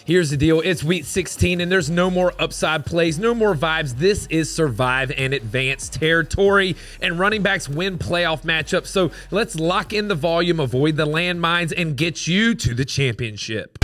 Here's the deal. It's week 16 and there's no more upside plays, no more vibes. This is survive and advance territory, and running backs win playoff matchups. So let's lock in the volume, avoid the landmines, and get you to the championship.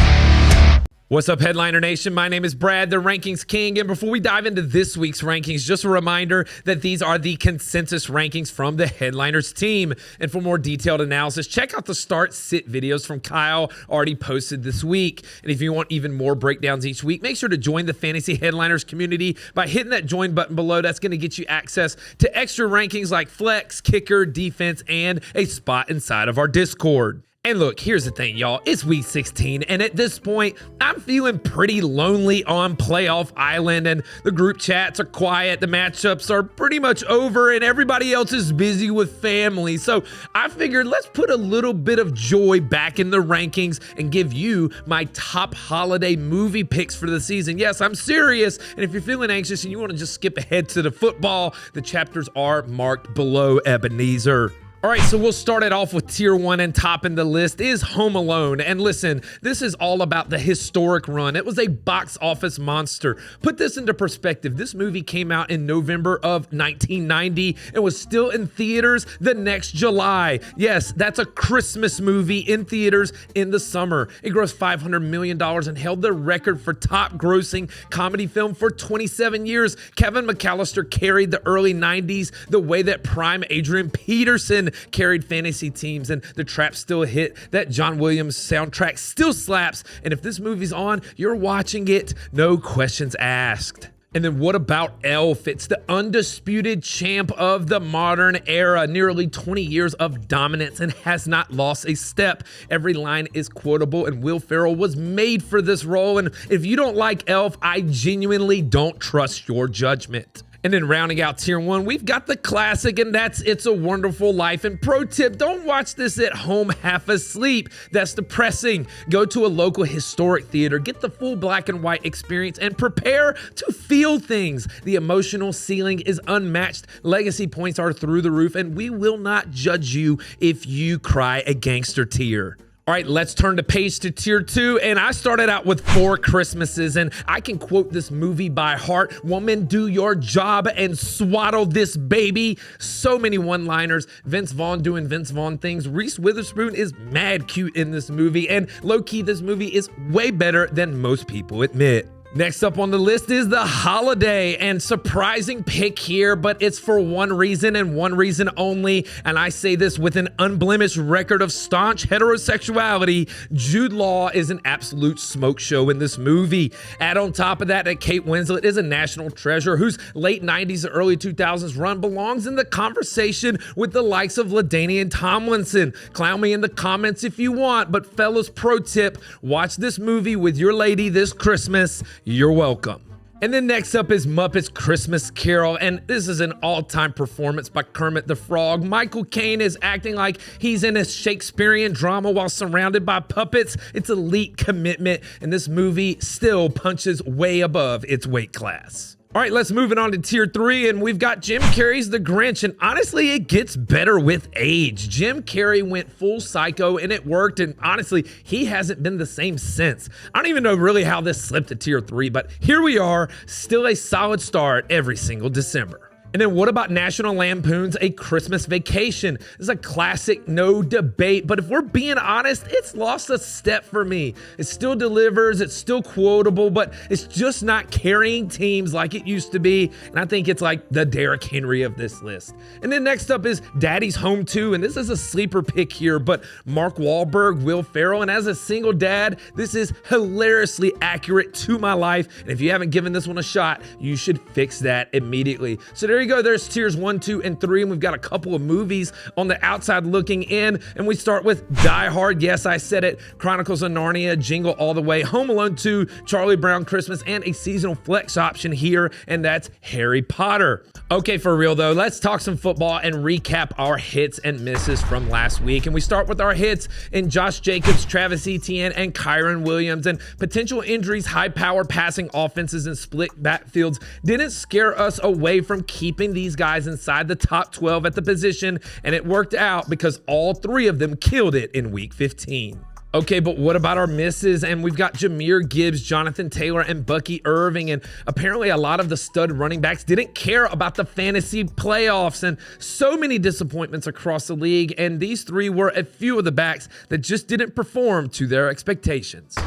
What's up, Headliner Nation? My name is Brad, the Rankings King, and before we dive into this week's rankings, just a reminder that these are the consensus rankings from the Headliners team. And for more detailed analysis, check out the start-sit videos from Kyle already posted this week. And if you want even more breakdowns each week, make sure to join the Fantasy Headliners community by hitting that join button below. That's going to get you access to extra rankings like flex, kicker, defense, and a spot inside of our Discord. And look, here's the thing, y'all. It's week 16, and at this point, I'm feeling pretty lonely on Playoff Island, and the group chats are quiet, the matchups are pretty much over, and everybody else is busy with family. So I figured let's put a little bit of joy back in the rankings and give you my top holiday movie picks for the season. Yes, I'm serious, and if you're feeling anxious and you want to just skip ahead to the football, the chapters are marked below, Ebenezer. All right, so we'll start it off with tier 1, and topping the list is Home Alone. And listen, this is all about the historic run. It was a box office monster. Put this into perspective. This movie came out in November of 1990 and was still in theaters the next July. Yes, that's a Christmas movie in theaters in the summer. It grossed $500 million and held the record for top grossing comedy film for 27 years. Kevin McAllister carried the early 90s the way that prime Adrian Peterson carried fantasy teams, and the trap still hit. That John Williams soundtrack still slaps, and if this movie's on, you're watching it, no questions asked. And then what about Elf? It's the undisputed champ of the modern era. Nearly 20 years of dominance and has not lost a step. Every line is quotable, and Will Ferrell was made for this role. And if you don't like Elf, I genuinely don't trust your judgment. And then rounding out tier 1, we've got the classic, and that's It's a Wonderful Life. And pro tip, don't watch this at home half asleep. That's depressing. Go to a local historic theater, get the full black and white experience, and prepare to feel things. The emotional ceiling is unmatched. Legacy points are through the roof, and we will not judge you if you cry a gangster tear. All right, let's turn the page to tier 2, and I started out with Four Christmases, and I can quote this movie by heart. Woman, do your job and swaddle this baby. So many one-liners. Vince Vaughn doing Vince Vaughn things. Reese Witherspoon is mad cute in this movie, and low-key, this movie is way better than most people admit. Next up on the list is The Holiday, and surprising pick here, but it's for one reason and one reason only, and I say this with an unblemished record of staunch heterosexuality. Jude Law is an absolute smoke show in this movie. Add on top of that Kate Winslet is a national treasure whose late 90s and early 2000s run belongs in the conversation with the likes of LaDainian Tomlinson. Clown me in the comments if you want, but fellas, pro tip, watch this movie with your lady this Christmas. You're welcome. And then next up is Muppets Christmas Carol, and this is an all-time performance by Kermit the Frog. Michael Caine is acting like he's in a Shakespearean drama while surrounded by puppets. It's elite commitment, and this movie still punches way above its weight class. All right, let's move it on to tier 3, and we've got Jim Carrey's The Grinch, and honestly, it gets better with age. Jim Carrey went full psycho, and it worked, and honestly, he hasn't been the same since. I don't even know really how this slipped to tier 3, but here we are, still a solid start every single December. And then what about National Lampoon's A Christmas Vacation? This is a classic, no debate, but if we're being honest, it's lost a step for me. It still delivers, it's still quotable, but it's just not carrying teams like it used to be, and I think it's like the Derrick Henry of this list. And then next up is Daddy's Home 2, and this is a sleeper pick here, but Mark Wahlberg, Will Ferrell, and as a single dad, this is hilariously accurate to my life, and if you haven't given this one a shot, you should fix that immediately. So there you go. There's tiers 1, 2, and 3, and we've got a couple of movies on the outside looking in, and we start with Die Hard. Yes, I said it. Chronicles of Narnia, Jingle All the Way, Home Alone 2, Charlie Brown Christmas, and a seasonal flex option here, and that's Harry Potter. Okay, for real though, let's talk some football and recap our hits and misses from last week. And we start with our hits in Josh Jacobs, Travis Etienne, and Kyron Williams. And potential injuries, high-power passing offenses, and split backfields didn't scare us away from keeping these guys inside the top 12 at the position, and it worked out because all three of them killed it in week 15. Okay, but what about our misses? And we've got Jahmyr Gibbs, Jonathan Taylor, and Bucky Irving. And apparently a lot of the stud running backs didn't care about the fantasy playoffs, and so many disappointments across the league. And these three were a few of the backs that just didn't perform to their expectations.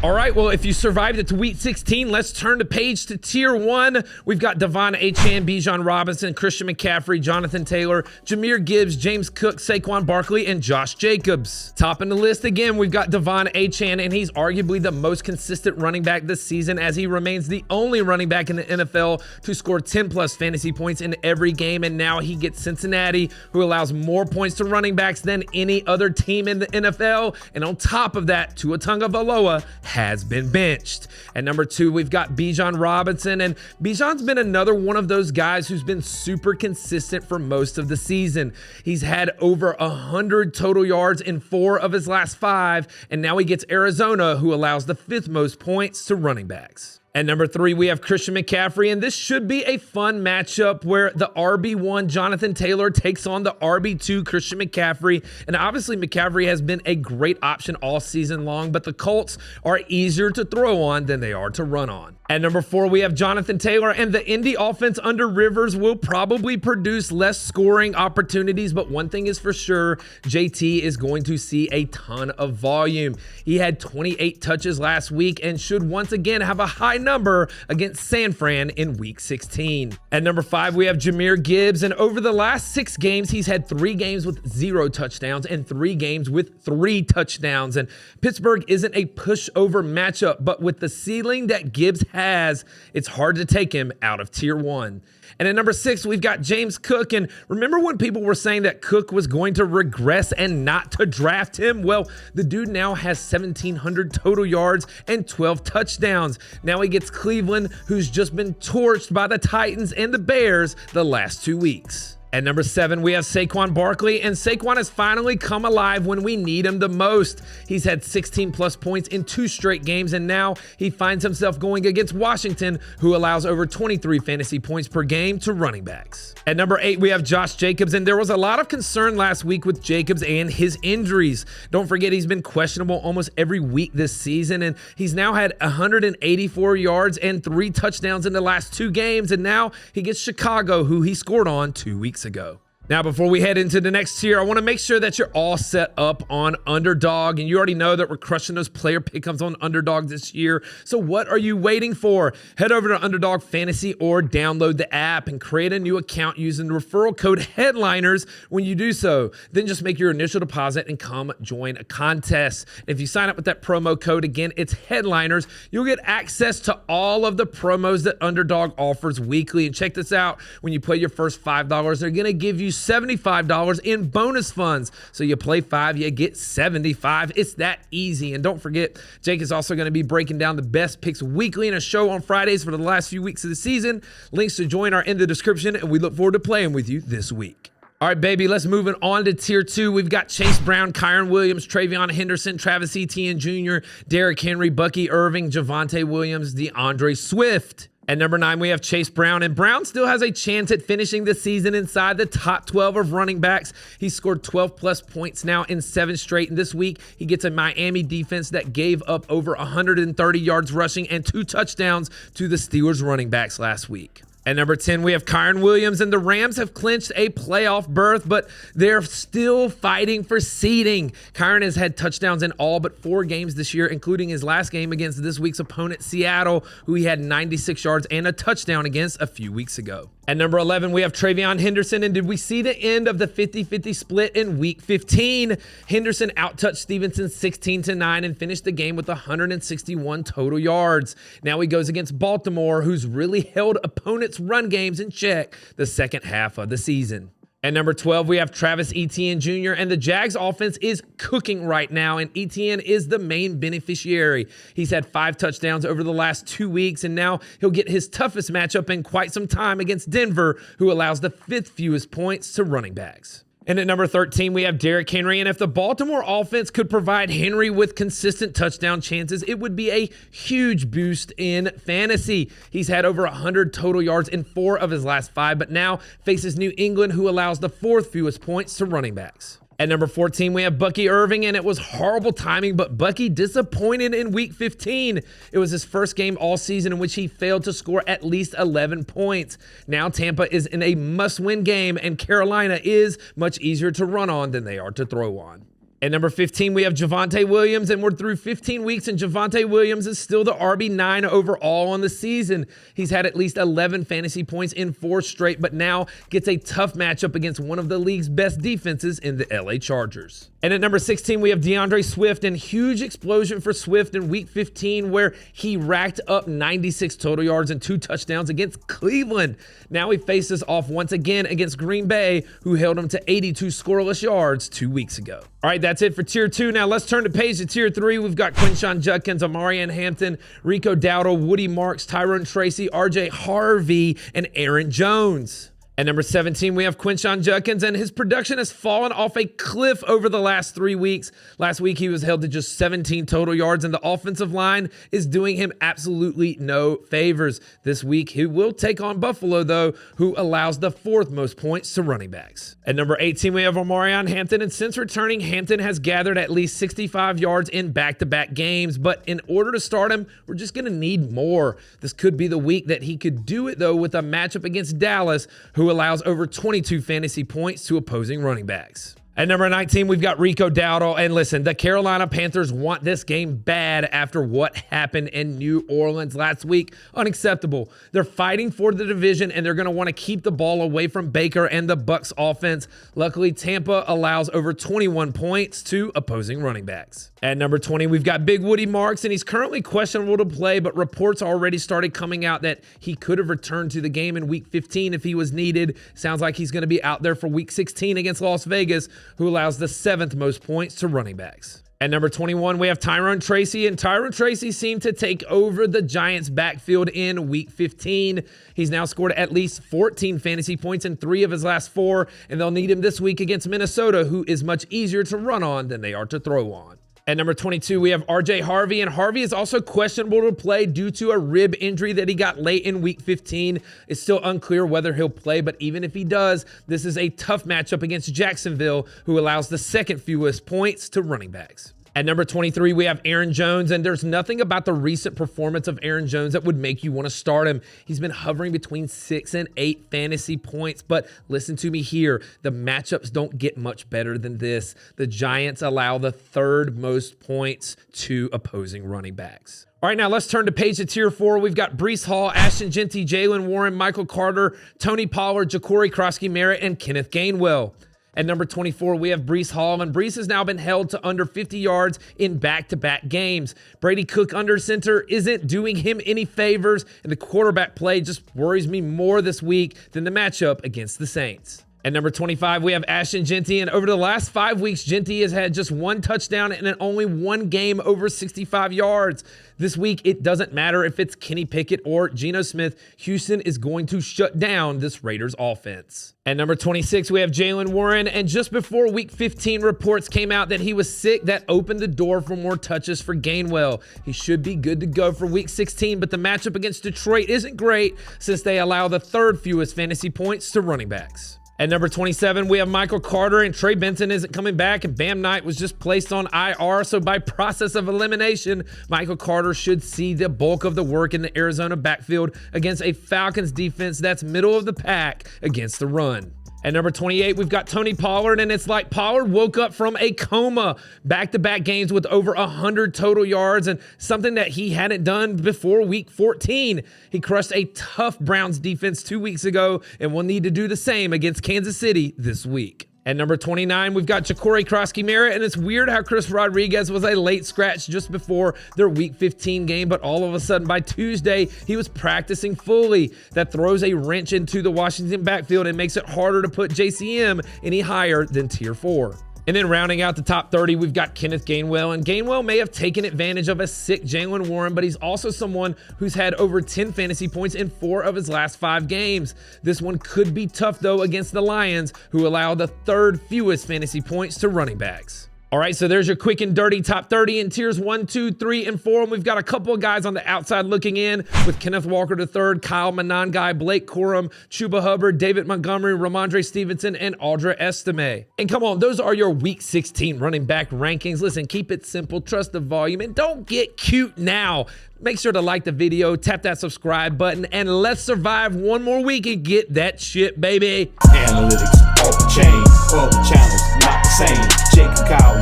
All right, well, if you survived it to Week 16, let's turn the page to Tier 1. We've got Devon Achane, Bijan Robinson, Christian McCaffrey, Jonathan Taylor, Jahmyr Gibbs, James Cook, Saquon Barkley, and Josh Jacobs. Topping the list again, we've got Devon Achane, and he's arguably the most consistent running back this season, as he remains the only running back in the NFL to score 10-plus fantasy points in every game, and now he gets Cincinnati, who allows more points to running backs than any other team in the NFL. And on top of that, Tua Tagovailoa has been benched. At number 2, we've got Bijan Robinson, and Bijan's been another one of those guys who's been super consistent for most of the season. He's had over 100 total yards in 4 of his last 5, and now he gets Arizona, who allows the 5th most points to running backs. At number 3, we have Christian McCaffrey, and this should be a fun matchup where the RB1 Jonathan Taylor takes on the RB2 Christian McCaffrey. And obviously McCaffrey has been a great option all season long, but the Colts are easier to throw on than they are to run on. At number 4, we have Jonathan Taylor, and the Indy offense under Rivers will probably produce less scoring opportunities, but one thing is for sure, JT is going to see a ton of volume. He had 28 touches last week and should once again have a high number against San Fran in Week 16. At number 5, we have Jahmyr Gibbs, and over the last 6 games, he's had 3 games with 0 touchdowns and 3 games with 3 touchdowns. And Pittsburgh isn't a pushover matchup, but with the ceiling that Gibbs has, it's hard to take him out of Tier 1. And at number 6, we've got James Cook. And remember when people were saying that Cook was going to regress and not to draft him? Well, the dude now has 1,700 total yards and 12 touchdowns. Now he gets Cleveland, who's just been torched by the Titans and the Bears the last 2 weeks. At number 7, we have Saquon Barkley, and Saquon has finally come alive when we need him the most. He's had 16-plus points in 2 straight games, and now he finds himself going against Washington, who allows over 23 fantasy points per game to running backs. At number 8, we have Josh Jacobs, and there was a lot of concern last week with Jacobs and his injuries. Don't forget, he's been questionable almost every week this season, and he's now had 184 yards and 3 touchdowns in the last 2 games, and now he gets Chicago, who he scored on 2 weeks ago. Now, before we head into the next tier, I want to make sure that you're all set up on Underdog, and you already know that we're crushing those player pickups on Underdog this year. So what are you waiting for? Head over to Underdog Fantasy or download the app and create a new account using the referral code HEADLINERS when you do so. Then just make your initial deposit and come join a contest. And if you sign up with that promo code, again, it's HEADLINERS, you'll get access to all of the promos that Underdog offers weekly. And check this out, when you play your first $5, they're going to give you $75 in bonus funds. So you play 5, you get 75. It's that easy. And don't forget, Jake is also going to be breaking down the best picks weekly in a show on Fridays for the last few weeks of the season. Links to join are in the description, and we look forward to playing with you this week. All right, baby, let's move it on to Tier 2. We've got Chase Brown, Kyren Williams, Travion Henderson, Travis Etienne Jr., Derrick Henry, Bucky Irving, Javonte Williams, DeAndre Swift. At number 9, we have Chase Brown, and Brown still has a chance at finishing the season inside the top 12 of running backs. He's scored 12-plus points now in 7 straight, and this week he gets a Miami defense that gave up over 130 yards rushing and 2 touchdowns to the Steelers running backs last week. At number 10, we have Kyren Williams, and the Rams have clinched a playoff berth, but they're still fighting for seeding. Kyren has had touchdowns in all but 4 games this year, including his last game against this week's opponent, Seattle, who he had 96 yards and a touchdown against a few weeks ago. At number 11, we have Travion Henderson, and did we see the end of the 50-50 split in Week 15? Henderson out-touched Stevenson 16-9 and finished the game with 161 total yards. Now he goes against Baltimore, who's really held opponents' run games in check the second half of the season. At number 12, we have Travis Etienne Jr., and the Jags offense is cooking right now, and Etienne is the main beneficiary. He's had 5 touchdowns over the last 2 weeks, and now he'll get his toughest matchup in quite some time against Denver, who allows the 5th fewest points to running backs. And at number 13, we have Derrick Henry. And if the Baltimore offense could provide Henry with consistent touchdown chances, it would be a huge boost in fantasy. He's had over 100 total yards in 4 of his last 5, but now faces New England, who allows the 4th fewest points to running backs. At number 14, we have Bucky Irving, and it was horrible timing, but Bucky disappointed in week 15. It was his first game all season in which he failed to score at least 11 points. Now Tampa is in a must-win game, and Carolina is much easier to run on than they are to throw on. At number 15, we have Javonte Williams, and we're through 15 weeks, and Javonte Williams is still the RB9 overall on the season. He's had at least 11 fantasy points in 4 straight, but now gets a tough matchup against one of the league's best defenses in the LA Chargers. And at number 16, we have DeAndre Swift, and huge explosion for Swift in week 15, where he racked up 96 total yards and 2 touchdowns against Cleveland. Now he faces off once again against Green Bay, who held him to 82 scoreless yards 2 weeks ago. All right, that's it for Tier 2. Now let's turn the page to Tier 3. We've got Quinshon Judkins, Omarion Hampton, Rico Dowdle, Woody Marks, Tyrone Tracy, RJ Harvey, and Aaron Jones. At number 17, we have Quinshon Judkins, and his production has fallen off a cliff over the last 3 weeks. Last week, he was held to just 17 total yards, and the offensive line is doing him absolutely no favors. This week, he will take on Buffalo, though, who allows the 4th most points to running backs. At number 18, we have Omarion Hampton, and since returning, Hampton has gathered at least 65 yards in back-to-back games, but in order to start him, we're just going to need more. This could be the week that he could do it, though, with a matchup against Dallas, who allows over 22 fantasy points to opposing running backs. At number 19, we've got Rico Dowdle. And listen, the Carolina Panthers want this game bad after what happened in New Orleans last week. Unacceptable. They're fighting for the division, and they're going to want to keep the ball away from Baker and the Bucs offense. Luckily, Tampa allows over 21 points to opposing running backs. At number 20, we've got Big Woody Marks, and he's currently questionable to play, but reports already started coming out that he could have returned to the game in week 15 if he was needed. Sounds like he's going to be out there for week 16 against Las Vegas, who allows the 7th most points to running backs. At number 21, we have Tyrone Tracy, and Tyrone Tracy seemed to take over the Giants' backfield in week 15. He's now scored at least 14 fantasy points in 3 of his last 4, and they'll need him this week against Minnesota, who is much easier to run on than they are to throw on. At number 22, we have RJ Harvey, and Harvey is also questionable to play due to a rib injury that he got late in week 15. It's still unclear whether he'll play, but even if he does, this is a tough matchup against Jacksonville, who allows the 2nd fewest points to running backs. At number 23, we have Aaron Jones, and there's nothing about the recent performance of Aaron Jones that would make you want to start him. He's been hovering between 6 and 8 fantasy points, but listen to me here. The matchups don't get much better than this. The Giants allow the 3rd most points to opposing running backs. All right, now let's turn the page to Tier 4. We've got Breece Hall, Ashton Jeanty, Jaylen Warren, Michael Carter, Tony Pollard, Ja'Cory Krosky-Merritt, and Kenneth Gainwell. At number 24, we have Breece Hall, and Breece has now been held to under 50 yards in back-to-back games. Brady Cook under center isn't doing him any favors, and the quarterback play just worries me more this week than the matchup against the Saints. At number 25, we have Ashton Jeanty, and over the last 5 weeks, Jeanty has had just 1 touchdown and in only 1 game over 65 yards. This week, it doesn't matter if it's Kenny Pickett or Geno Smith. Houston is going to shut down this Raiders offense. At number 26, we have Jaylen Warren, and just before week 15, reports came out that he was sick. That opened the door for more touches for Gainwell. He should be good to go for week 16, but the matchup against Detroit isn't great since they allow the 3rd fewest fantasy points to running backs. At number 27, we have Michael Carter, and Trey Benson isn't coming back, and Bam Knight was just placed on IR, so by process of elimination, Michael Carter should see the bulk of the work in the Arizona backfield against a Falcons defense that's middle of the pack against the run. At number 28, we've got Tony Pollard, and it's like Pollard woke up from a coma. Back-to-back games with over 100 total yards, and something that he hadn't done before week 14. He crushed a tough Browns defense 2 weeks ago, and will need to do the same against Kansas City this week. At number 29, we've got Ja'Cory Krosky-Merritt, and it's weird how Chris Rodriguez was a late scratch just before their Week 15 game, but all of a sudden by Tuesday, he was practicing fully. That throws a wrench into the Washington backfield and makes it harder to put JCM any higher than Tier 4. And then rounding out the top 30, we've got Kenneth Gainwell. And Gainwell may have taken advantage of a sick Jaylen Warren, but he's also someone who's had over 10 fantasy points in 4 of his last 5 games. This one could be tough, though, against the Lions, who allow the 3rd fewest fantasy points to running backs. All right, so there's your quick and dirty top 30 in tiers 1, 2, 3, and 4. And we've got a couple of guys on the outside looking in with Kenneth Walker III, Kyle Monangai, Blake Corum, Chuba Hubbard, David Montgomery, Ramondre Stevenson, and Audra Estime. And come on, those are your Week 16 running back rankings. Listen, keep it simple, trust the volume, and don't get cute now. Make sure to like the video, tap that subscribe button, and let's survive one more week and get that shit, baby. Analytics off the chain, other channels not the same. Jake and Kyle.